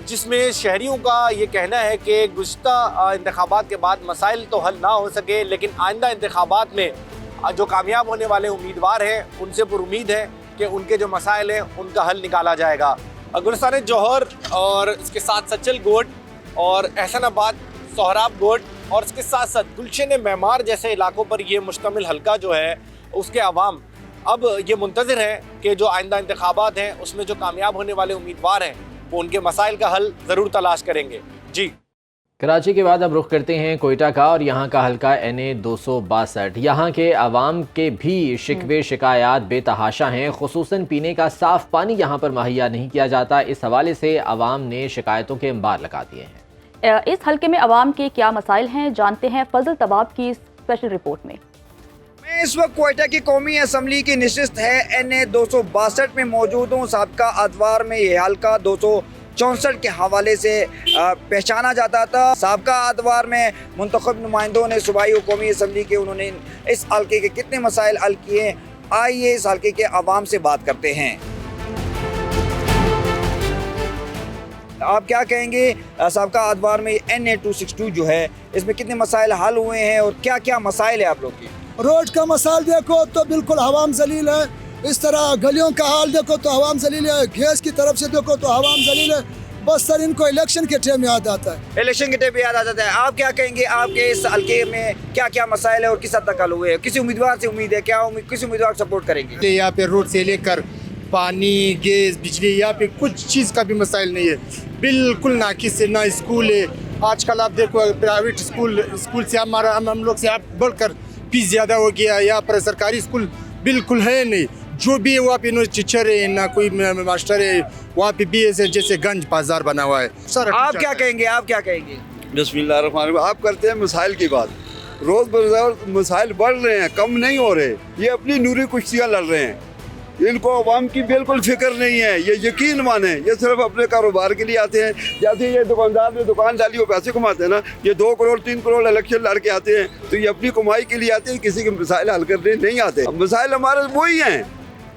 S7: जिसमें शहरियों का ये कहना है कि गुज़िश्ता इंतखाबात के बाद मसाइल तो हल ना हो सके, लेकिन आइंदा इंतखाबात में जो कामयाब होने वाले उम्मीदवार हैं उनसे पुरुमीद है कि उनके जो मसाइल हैं उनका हल निकाला जाएगा। गुलिस्तान जौहर और इसके साथ सचल गोट और एहसनाबाद सोहराब गोट और इसके साथ साथ गुलशन मेमार जैसे इलाकों पर ये मुश्तमिल हल्का जो है उसके अवाम अब ये मुंतज़िर है कि जो आइंदा इंतखाबात हैं उसमें जो कामयाब होने वाले उम्मीदवार हैं वो उनके मसाइल का हल ज़रूर तलाश करेंगे। जी,
S2: कराची के बाद अब रुख करते हैं कोयटा का और यहाँ का हल्का NA 262। यहाँ के अवाम के भी शिकवे शिकायत बेतहाशा हैं, खुसूसन पीने का साफ़ पानी यहाँ पर मुहैया नहीं किया जाता। इस हवाले से अवाम ने शिकायतों के अंबार लगा दिए हैं।
S1: इस हल्के में अवाम के क्या मसाइल हैं, जानते हैं फजल तबाब की स्पेशल रिपोर्ट में।
S13: मैं इस वक्त कोयटा की कौमी असम्बली की नशिस्त है NA 262 में मौजूद हूँ। साबका अदवार में ये हल्का 264 के हवाले से पहचाना जाता था। साबका अदवार में मुंतखब नुमाइंदों ने सूबाई और कौमी असम्बली के उन्होंने इस हल्के के कितने मसाइल हल किए, आइए इस हल्के के अवाम से बात करते हैं। आप क्या कहेंगे साबका अदवार में NA 262 जो है इसमें कितने मसाइल हल हुए हैं और क्या क्या मसाइल है आप लोग की?
S14: रोड का मसाइल देखो तो बिल्कुल हवाम जलील है, इस तरह गलियों का हाल देखो तो हवाम जलील है, गैस की तरफ से देखो तो हवाम जलील है। बस सर इनको इलेक्शन के टाइम याद आता है,
S13: इलेक्शन के टाइम याद आ जाता है। आप क्या कहेंगे आपके इस हल्के में क्या क्या मसाइल है और किस हद तक हल हुए हैं? किसी उम्मीदवार से उम्मीद है क्या, किस उम्मीदवार को सपोर्ट करेंगे?
S15: यहाँ पे रोड से लेकर पानी, गैस, बिजली, यहाँ पे कुछ चीज़ का भी मसाइल नहीं है, बिल्कुल नाकिस है। ना स्कूल है, आजकल आप देखो प्राइवेट स्कूल से हम लोग से आप बढ़कर फीस ज़्यादा हो गया। यहाँ पर सरकारी स्कूल बिल्कुल है नहीं, जो भी है वहाँ पे टीचर है ना कोई मास्टर है, वहाँ पे भी ऐसे जैसे गंज बाजार बना हुआ है।
S13: आप क्या कहेंगे, आप क्या कहेंगे?
S16: बिस्मिल्लाहिर्रहमानिर्रहीम। आप करते हैं मसाइल की बात, रोज़ बरोज़ मसाइल बढ़ रहे हैं, कम नहीं हो रहे। ये अपनी नूरी कुश्तियाँ लड़ रहे हैं, इनको अवाम की बिल्कुल फिक्र नहीं है। ये यकीन माने ये सिर्फ अपने कारोबार के लिए आते हैं। जैसे ये दुकानदार ने दुकान डाली वो पैसे कमाते हैं ना, ये 2 करोड़ 3 करोड़ इलेक्शन लड़ के आते हैं, तो ये अपनी कमाई के लिए आते हैं, किसी के मसाइल हल करने नहीं आते। मसाइल हमारे वही हैं।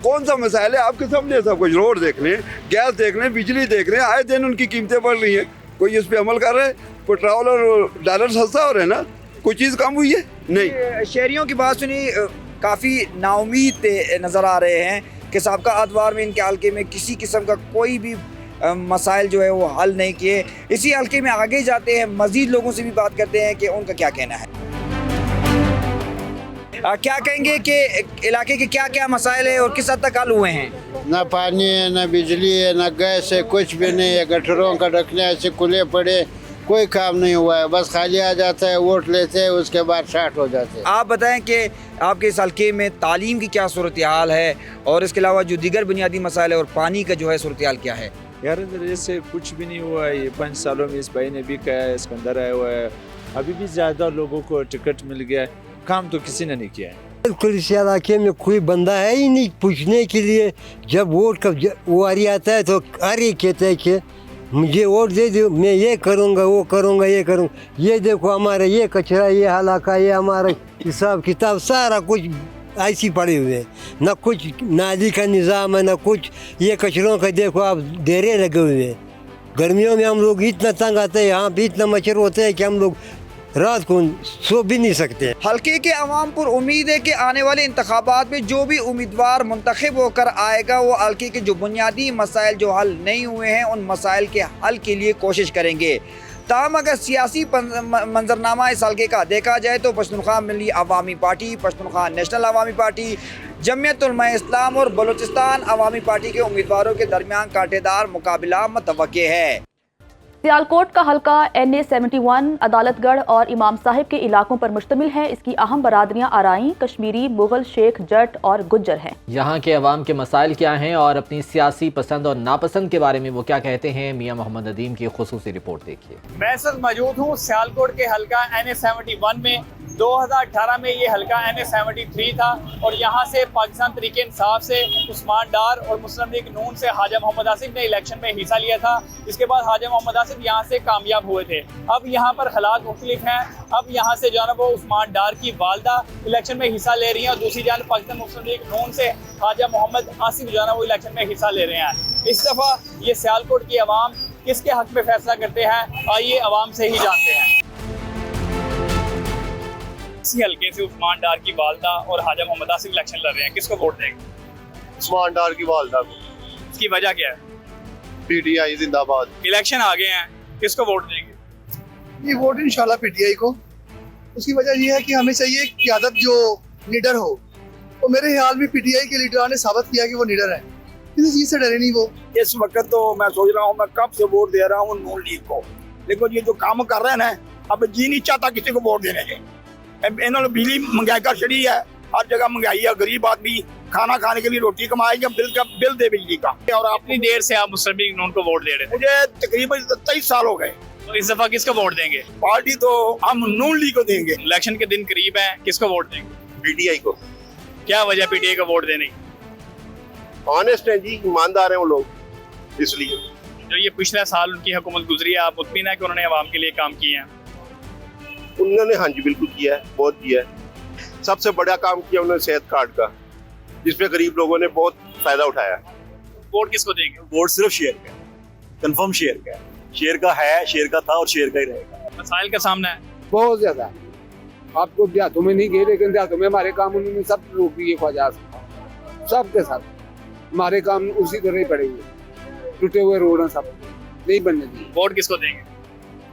S16: कौन सा मसाइल है आपके सामने? सब कुछ, रोड देख लें, गैस देख लें, बिजली देख लें, आए दिन उनकी कीमतें बढ़ रही हैं, कोई इस पर अमल कर रहे हैं? पेट्रोल और डॉलर सस्ता हो रहे हैं ना, कोई चीज़ कम हुई है? नहीं।
S13: शहरियों की बात सुनी, काफ़ी नाउमीद नज़र आ रहे हैं कि साबका अदवार में इनके हल्के में किसी किस्म का कोई भी मसाइल जो है वो हल नहीं किए। इसी हल्के में आगे जाते हैं, मज़ीद लोगों से भी बात करते हैं कि उनका क्या कहना है। क्या कहेंगे कि इलाके के क्या क्या मसाइल है और किस हद तक हल हुए हैं?
S8: ना पानी है, ना बिजली है, ना गैस है, कुछ भी नहीं है। गटरों का ढकने ऐसे खुले पड़े, कोई काम नहीं हुआ है, बस खाली आ जाता है, वोट लेते हैं, उसके बाद शार्ट हो जाते हैं।
S13: आप बताएं कि आपके इस हल्के में तालीम की क्या सूरत हाल है और इसके अलावा जो दीगर बुनियादी मसाइल है और पानी का जो है सूरत हाल क्या है?
S17: यार जैसे कुछ भी नहीं हुआ है, ये 5 सालों में इस भाई ने भी कहा है, सिकंदर आया हुआ है, अभी भी ज़्यादा लोगों को टिकट मिल गया है, काम तो किसी ने नहीं किया है।
S18: बिल्कुल इस इलाके में कोई बंदा है ही नहीं पूछने के लिए। जब वोट का वारी आता है तो हर एक कहता है कि मुझे वोट दे दो, मैं ये करूँगा, वो करूँगा, ये करूँगा। ये देखो हमारा ये कचरा, ये हलाका, ये हमारा हिसाब किताब सारा कुछ ऐसी पड़े हुए हैं। ना कुछ नाली का निज़ाम है, ना कुछ। ये कचरों का देखो आप डेरे लगे हुए हैं। गर्मियों में हम लोग इतना तंग आते हैं, यहाँ पे इतना मच्छर होते हैं कि हम लोग रात को सो भी नहीं सकते।
S13: हल्के के अवाम पर उम्मीद है कि आने वाले इंतखाबात में जो भी उम्मीदवार मुंतखब होकर आएगा वो हल्के के जो बुनियादी मसाइल जो हल नहीं हुए हैं उन मसाइल के हल के लिए कोशिश करेंगे। ताहम अगर सियासी मंजरनामा इस हल्के का देखा जाए तो पश्तूनख्वा मिली अवामी पार्टी, पश्तूनख्वा नेशनल अवामी पार्टी, जमीयत उलमा इस्लाम और बलूचिस्तान अवामी पार्टी के उम्मीदवारों के दरमियान कांटेदार मुकाबला मुतवक्के है।
S1: सियालकोट का हल्का NA 71 अदालतगढ़ और इमाम साहिब के इलाकों पर मुश्तमिल है। इसकी अहम बरादरियाँ आराई, कश्मीरी, मुगल, शेख, जट और गुज्जर हैं।
S2: यहाँ के अवाम के मसाइल क्या हैं और अपनी सियासी पसंद और नापसंद के बारे में वो क्या कहते हैं, मियाँ मोहम्मद नदीम की खुसूसी रिपोर्ट देखिए।
S19: मैं इस वक्त मौजूद हूँ सियालकोट के हल्का NA 71 में। 2018 में ये हल्का NA 73 था और यहाँ से पाकिस्तान तरीके इंसाफ से उस्मान डार और मुस्लिम लीग नून से ख्वाजा मोहम्मद आसिफ ने इलेक्शन में हिस्सा लिया था। इसके बाद ख्वाजा मोहम्मद आसिफ यहाँ से कामयाब हुए थे। अब यहाँ पर हालात मुख्तलिफ हैं। अब यहाँ से जो है वो उस्मान डार की वालदा इलेक्शन में हिस्सा ले रही हैं और दूसरी जानब पाकिस्तान मुस्लिम लीग नून से ख्वाजा मोहम्मद आसिफ जो है वो इलेक्शन में हिस्सा ले रहे हैं। इस दफ़ा ये सियालकोट की आवाम किसके हक में फैसला करते हैं, आइए आवाम से ही जानते हैं। इसी हल्के से उस्मान डार की वालदा और ख्वाजा मोहम्मद आसिफ इलेक्शन लड़ रहे हैं, किसको वोट देंगे?
S20: उस्मान डार की वालदा को।
S19: इसकी वजह क्या है?
S20: पीटीआई जिंदाबाद।
S19: इलेक्शन आ गए हैं, किसको वोट देंगे?
S21: ये वोट इंशाल्लाह पीटीआई को। उसकी वजह ये है कि हमें चाहिए क़यादत जो लीडर हो, तो मेरे ख्याल में पीटीआई के लीडर ने साबित किया कि वो लीडर है, किसी चीज से डरे नहीं वो।
S22: इस वक्त तो मैं सोच रहा हूँ मैं कब से वोट दे रहा हूँ नून लीग को, लेकिन ये जो काम कर रहे हैं ना, अब जी नहीं चाहता किसी को वोट देने के। इन्होंने बिजली महंगाई का शरी है, हर जगह महंगाई है, गरीब आदमी खाना खाने के लिए रोटी कमाएगा, बिल दे बिजली का। और
S19: अपनी देर से आप मुस्लिम लीग नून को वोट दे रहे हैं।
S22: मुझे तकरीबन 23 साल हो गए।
S19: तो इस दफा किसको वोट देंगे?
S22: पार्टी तो हम नून लीग को देंगे।
S19: इलेक्शन के दिन करीब है, किसको वोट देंगे?
S20: पीटीआई को।
S19: क्या वजह पीटीआई को वोट देने की?
S20: ऑनेस्ट है जी, ईमानदार है वो लोग, इसलिए।
S19: जो ये पिछला साल उनकी हुकूमत गुजरी है, आप मुतमिन है कि उन्होंने आवाम के लिए काम किए हैं?
S20: उन्होंने हाँ जी बिल्कुल किया है, बहुत किया है। सबसे बड़ा काम किया उन्होंने सेहत कार्ड का, जिसमें गरीब लोगों ने बहुत फायदा उठाया।
S19: वोट किसको देंगे?
S23: वोट सिर्फ शेयर का, कंफर्म शेयर का है। शेयर का है, शेयर का था और शेयर का ही रहेगा।
S19: मसाइल का सामना है
S24: बहुत ज्यादा। आपको देहातों में नहीं गए, लेकिन देहातों में हमारे काम उन्होंने सब रोक दिए ख्वाजा सबके साथ। हमारे काम उसी तरह ही पड़ेंगे, टूटे हुए रोड हैं, सब नहीं बनने दिए।
S19: वोट किसको देंगे?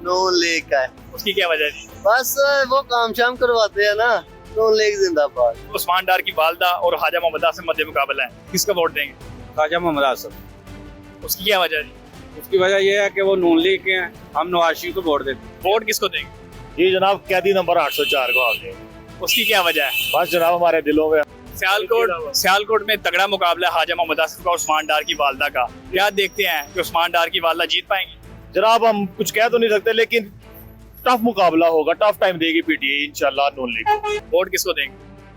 S20: नून लीग का है।
S19: उसकी क्या वजह है?
S20: बस वो काम शाम करवाते हैं ना, नून लीग जिंदाबाद।
S19: उस्मान डार की वालदा और ख्वाजा मोहम्मद आसिफ मध्य मुकाबला है, किसका वोट देंगे?
S23: ख्वाजा मोहम्मद आसिफ।
S19: उसकी क्या वजह है?
S23: उसकी वजह यह है कि वो नून लीग के हैं, हम नवाज शरीफ को वोट देते हैं।
S19: वोट किसको देंगे?
S23: ये जनाब कैदी नंबर 804 को आगे।
S19: उसकी क्या वजह है?
S23: बस जनाब हमारे दिलों में।
S19: सियालकोट में तगड़ा मुकाबला ख्वाजा मोहम्मद आसिफ का उस्मान डार की वालदा का। क्या देखते हैं कि उस्मान डार की वालदा जीत पाएंगी?
S23: जनाब हम कुछ कह तो नहीं सकते, लेकिन टफ मुकाबला होगा, टफ टाइम देगी पीटीआई इंशाल्लाह नून लीग को।
S19: वोट किसको देंगे?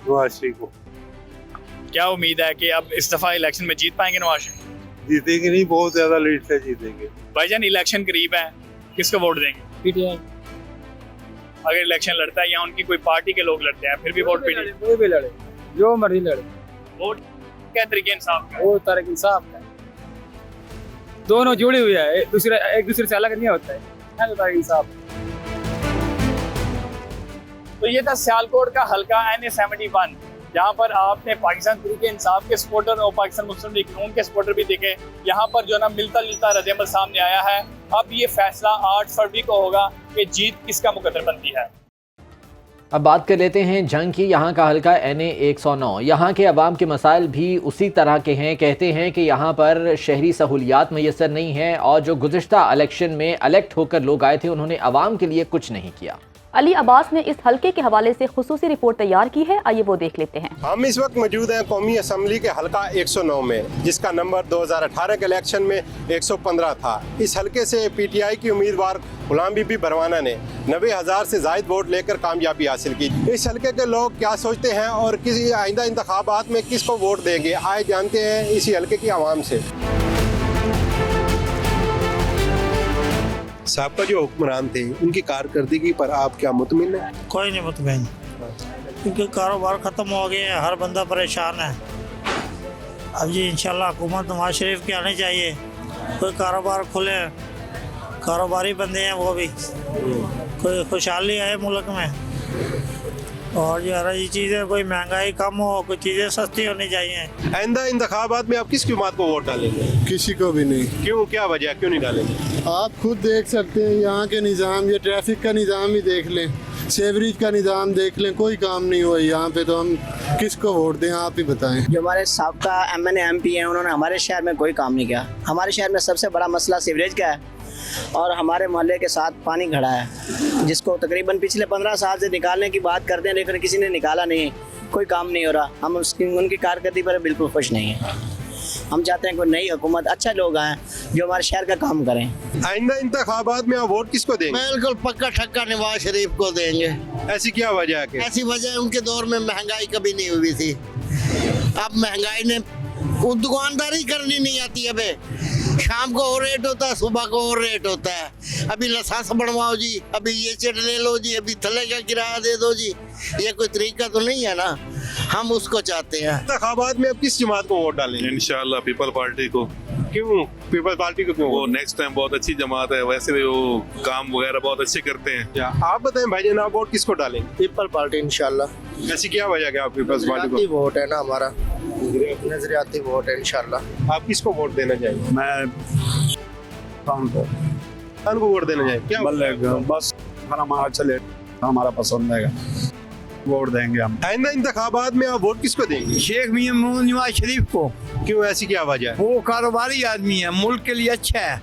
S23: नवाज शरीफ को।
S19: क्या उम्मीद है कि अब इस दफा इलेक्शन में जीत पाएंगे नवाज शरीफ?
S23: जीतेंगे नहीं, बहुत ज्यादा लीड से जीतेंगे।
S19: भाईजान इलेक्शन करीब है, किसको वोट देंगे?
S23: पीटीआई।
S19: अगर इलेक्शन लड़ता है या उनकी कोई पार्टी के लोग लड़ते हैं, फिर भी वोट पीटीआई?
S24: कोई भी लड़े, जो मर्जी लड़े,
S19: वोट क्या तरीके इंसाफ का?
S24: वो तरीके इंसाफ का। दोनों जुड़े हुए हैं, एक दूसरे से अलग नहीं होता है, इंसाफ।
S19: तो ये था सियालकोट का हल्का NA-71, जहाँ पर आपने पाकिस्तान तहरीक इंसाफ के सपोर्टर और पाकिस्तान मुस्लिम लीग नून के सपोर्टर भी दिखे। यहाँ पर जो ना मिलता जुलता रद्द-ए-अमल सामने आया है। अब ये फैसला 8 फरवरी को होगा कि जीत किसका मुकद्दर बनती है।
S2: अब बात कर लेते हैं जंग की। यहाँ का हल्का NA-109। यहाँ के अवाम के मसाइल भी उसी तरह के हैं। कहते हैं कि यहाँ पर शहरी सहूलियात मैसर नहीं हैं और जो गुज़िश्ता इलेक्शन में इलेक्ट होकर लोग आए थे उन्होंने अवाम के लिए कुछ नहीं किया।
S1: अली अब्बास ने इस हल्के के हवाले से खुसूसी रिपोर्ट तैयार की है, आइए वो देख लेते हैं।
S25: हम इस वक्त मौजूद हैं कौमी असम्बली के हल्का 109 में, जिसका नंबर 2018 के इलेक्शन में 115 था। इस हल्के से पीटीआई की उम्मीदवार गुलाम बीबी बरवाना ने 90,000 से ज़ायद वोट लेकर कामयाबी हासिल की। इस हल्के के लोग क्या सोचते हैं और किसी आइंदा इंतखाबात में किसको वोट देंगे, आए जानते हैं इसी हल्के की आवाम से। साहब जो हुक्मरान थे उनकी कारकर्दगी पर आप क्या मुतमिन हैं?
S26: कोई नहीं मुतमिन, क्योंकि कारोबार ख़त्म हो गए हैं, हर बंदा परेशान है। अब जी इंशाल्लाह हुकूमत नवाज शरीफ की आनी चाहिए, कोई कारोबार खुले, कारोबारी बंदे हैं वो भी, कोई खुशहाली आए मुल्क में, और जो हर चीज़ें कोई महंगाई कम हो, कोई चीज़ें सस्ती होनी चाहिए।
S25: आइंदा इंतखाबात में आप किस जमात को वोट डालेंगे?
S14: किसी को भी नहीं।
S25: क्यों, क्या वजह, क्यों नहीं डालेंगे?
S14: आप खुद देख सकते हैं यहाँ के निज़ाम, ये ट्रैफिक का निज़ाम ही देख लें, सेवरेज का निज़ाम देख लें, कोई काम नहीं हुआ यहाँ पे, तो हम किसको वोट दें आप ही बताएं।
S27: जो हमारे साबका MNA MP हैं उन्होंने हमारे शहर में कोई काम नहीं किया। हमारे शहर में सबसे बड़ा मसला सीवरेज का है और हमारे मोहल्ले के साथ पानी खड़ा है, जिसको तकरीबन पिछले 15 साल से निकालने की बात करते हैं, लेकिन किसी ने निकाला नहीं, कोई काम नहीं हो रहा। हम उनकी कारकर्दगी पर बिल्कुल खुश नहीं हैं। हम चाहते हैं कोई नई हुकूमत, अच्छे लोग आए जो हमारे शहर का काम करें।
S25: आइंदा इंतखाबात में आप वोट किसको देंगे?
S26: बिल्कुल पक्का ठक्का नवाज शरीफ को देंगे।
S25: ऐसी क्या वजह है?
S26: ऐसी वजह उनके दौर में महंगाई कभी नहीं हुई थी, अब महंगाई ने दुकानदारी करनी नहीं आती। अबे शाम को और रेट होता है, सुबह को और रेट होता है। अभी लसास बनवाओ जी, अभी ये चेट ले लो जी, अभी थले का किराया दे दो जी, ये कोई तरीका तो नहीं है ना। हम उसको चाहते हैं।
S25: इंतखाबात में अब किस जमात को वोट डालेंगे?
S28: इंशाल्लाह पीपल पार्टी को।
S25: क्यों पीपल पार्टी को? क्यों?
S28: वो नेक्स्ट टाइम बहुत अच्छी जमात है, वैसे भी वो काम वगैरह बहुत अच्छे करते हैं।
S25: आप बताएं भाईजान, आप वोट किसको डालेंगे?
S26: पीपल पार्टी इंशाल्लाह।
S25: ऐसी क्या वजह है आप पीपल्स पार्टी को?
S26: वोट है ना हमारा,
S8: नजरियाती वोट है इंशाल्लाह।
S25: आप किसको वोट देना चाहिए?
S22: मैं
S25: कौन को वोट देना चाहिए? क्या
S22: बस हमारा चले, हमारा पसंद है, वोट देंगे हम।
S25: आइंदा इंतखाबात में आप वोट किसको देंगे?
S22: शेख मोहम्मद नवाज शरीफ को।
S25: क्यों, ऐसी क्या वजह है?
S22: वो कारोबारी आदमी है, मुल्क के लिए अच्छा है,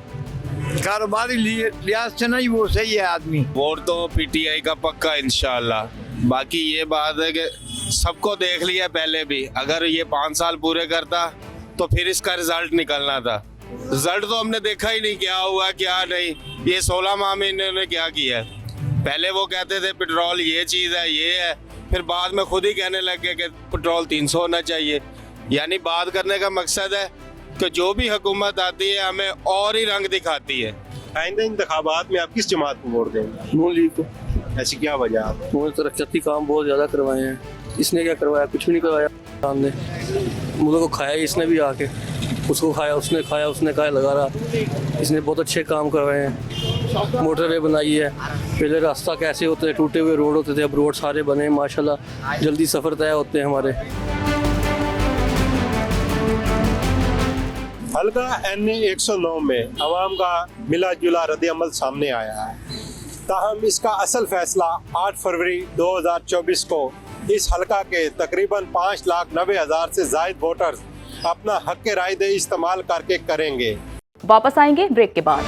S22: कारोबारी लिहाज से नहीं वो सही है आदमी।
S28: वोट तो पीटीआई का पक्का इंशाल्लाह। बाकी ये बात है कि सबको देख लिया पहले भी, अगर ये 5 साल पूरे करता तो फिर इसका रिजल्ट निकलना था। रिजल्ट तो हमने देखा ही नहीं, क्या हुआ क्या नहीं। ये 16 माह में इन्होंने क्या किया है? पहले वो कहते थे पेट्रोल ये चीज़ है, ये है, फिर बाद में खुद ही कहने लगे कि पेट्रोल 300 होना चाहिए। यानी बात करने का मकसद है कि जो भी हुकूमत आती है हमें और ही रंग दिखाती है।
S25: आइंदा इंतखाबात में आप किस जमात को वोट देंगे?
S3: नून लीग को।
S25: ऐसी क्या वजह है?
S3: उन्होंने तरक्याती काम बहुत ज़्यादा करवाए हैं, इसने क्या करवाया? कुछ भी नहीं करवाया। सामने मुल्क को खाया इसने भी आके, उसको खाया, उसने खाया, उसने खाया लगा रहा। इसने बहुत अच्छे काम करवाए हैं, मोटरवे बनाई है। पहले रास्ता कैसे होते, टूटे हुए रोड होते थे, अब रोड सारे बने माशाल्लाह, जल्दी सफ़र तय होते हैं हमारे।
S25: हल्का NA 109 में अवाम का मिला जुला रद्द-ए-अमल सामने आया है। ताहम इसका असल फैसला 8 फरवरी 2024 को इस हल्का के तकरीबन 5,90,000 से ज़ायद वोटर्स अपना हक़ राय दे इस्तेमाल करके करेंगे।
S1: वापस आएंगे ब्रेक के बाद।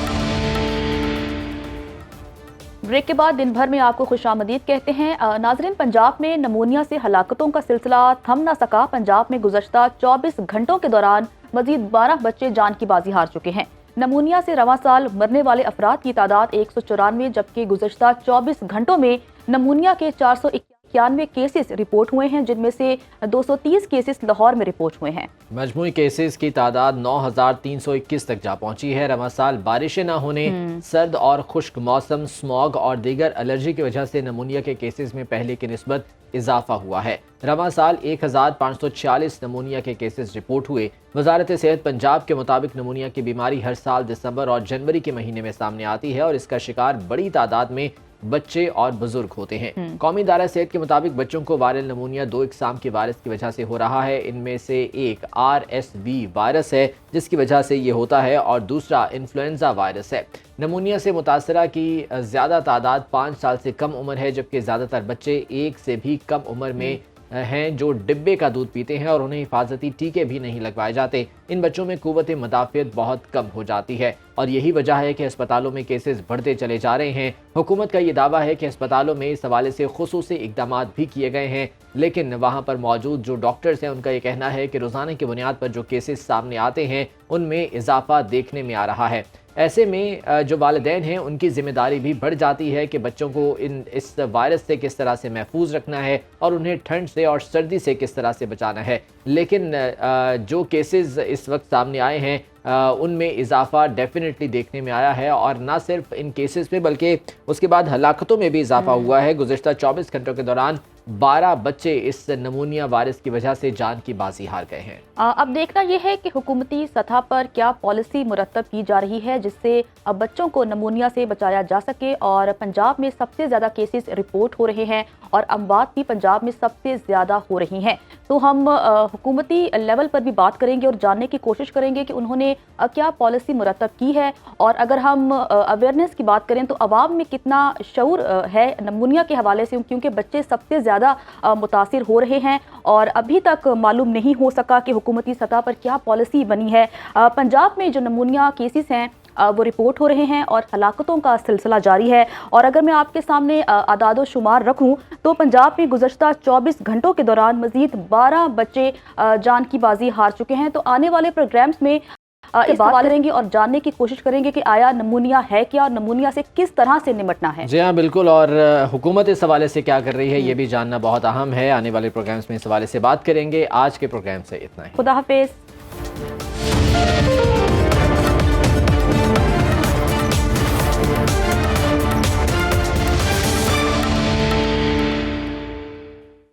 S1: ब्रेक के बाद दिन भर में आपको खुशामदीद कहते हैं। नाजरीन, पंजाब में नमूनिया से हलाकतों का सिलसिला थम ना सका। पंजाब में गुज़श्ता 24 घंटों के दौरान मजीद 12 बच्चे जान की बाजी हार चुके हैं। नमूनिया से रवां साल मरने वाले अफराद की तादाद 194, जबकि गुज़श्ता 24 घंटों में नमूनिया के 491 केसेस रिपोर्ट हुए हैं, जिनमें से 230 केसेस लाहौर में रिपोर्ट हुए हैं।
S2: मजमूई केसेस की तादाद 9,321 तक जा पहुंची है। रवां साल बारिशें न होने, सर्द और खुश्क मौसम, स्मॉग और दीगर एलर्जी की वजह से नमूनिया के केसेस में पहले की निस्बत इजाफा हुआ है। रवां साल 1,546 नमूनिया के केसेस रिपोर्ट हुए। वजारत सेहत पंजाब के मुताबिक नमूनिया की बीमारी हर साल दिसंबर और जनवरी के महीने में सामने आती है और इसका शिकार बड़ी तादाद में बच्चे और बुजुर्ग होते हैं। कौमी इदारा सेहत के मुताबिक बच्चों को वायरल नमूनिया 2 इकसाम के वायरस की वजह से हो रहा है। इनमें से एक RSV वायरस है जिसकी वजह से ये होता है और दूसरा इन्फ्लुएंजा वायरस है। नमूनिया से मुतासरा की ज़्यादा तादाद 5 साल से कम उम्र है, जबकि ज़्यादातर बच्चे 1 से भी कम उम्र में हैं जो डिब्बे का दूध पीते हैं और उन्हें हिफाजती टीके भी नहीं लगवाए जाते। इन बच्चों में कुव्वत मदाफ़ियत बहुत कम हो जाती है और यही वजह है कि अस्पतालों में केसेस बढ़ते चले जा रहे हैं। हुकूमत का ये दावा है कि अस्पतालों में इस हवाले से खुसूसी इक़दाम भी किए गए हैं, लेकिन वहाँ पर मौजूद जो डॉक्टर्स हैं उनका ये कहना है कि रोज़ाना की बुनियाद पर जो केसेस सामने आते हैं उनमें इजाफा देखने में आ रहा है। ऐसे में जो वालिदैन हैं उनकी जिम्मेदारी भी बढ़ जाती है कि बच्चों को इस वायरस से किस तरह से महफूज रखना है और उन्हें ठंड से और सर्दी से किस तरह से बचाना है। लेकिन जो केसेस इस वक्त सामने आए हैं उनमें इजाफा डेफिनेटली देखने में आया है और ना सिर्फ इन केसेस में बल्कि उसके बाद हलाकतों में भी इजाफा हुआ है। गुज़श्ता 24 घंटों के दौरान 12 बच्चे इस नमूनिया वायरस की वजह से जान की बाजी हार गए हैं।
S1: अब देखना यह है कि हुकूमती सतह पर क्या पॉलिसी मुरतब की जा रही है जिससे अब बच्चों को नमूनिया से बचाया जा सके। और पंजाब में सबसे ज़्यादा केसेस रिपोर्ट हो रहे हैं और अमवात भी पंजाब में सबसे ज़्यादा हो रही हैं। तो हम हुकूमती लेवल पर भी बात करेंगे और जानने की कोशिश करेंगे कि उन्होंने क्या पॉलिसी मुरतब की है। और अगर हम अवेयरनेस की बात करें तो आवाम में कितना शऊर है नमूनिया के हवाले से, क्योंकि बच्चे सबसे ज़्यादा मुतासिर हो रहे हैं और अभी तक मालूम नहीं हो सका कि हुकूमती सतह पर क्या पॉलिसी बनी है। पंजाब में जो नमूनिया केसेस हैं वो रिपोर्ट हो रहे हैं और हलाकतों का सिलसिला जारी है। और अगर मैं आपके सामने आदादो शुमार रखूं तो पंजाब में गुज़श्ता 24 घंटों के दौरान मज़ीद 12 बच्चे जान की बाजी हार चुके हैं। तो आने वाले प्रोग्राम्स में इस बात करेंगे और जानने की कोशिश करेंगे कि आया नमूनिया है क्या और नमूनिया से किस तरह से निपटना है।
S2: जी हाँ, बिल्कुल। और हुकूमत इस हवाले से क्या कर रही है ये भी जानना बहुत अहम है। आने वाले प्रोग्राम्स में इस हवाले से बात करेंगे। आज के प्रोग्राम से इतना ही।
S1: खुदा हाफिज़।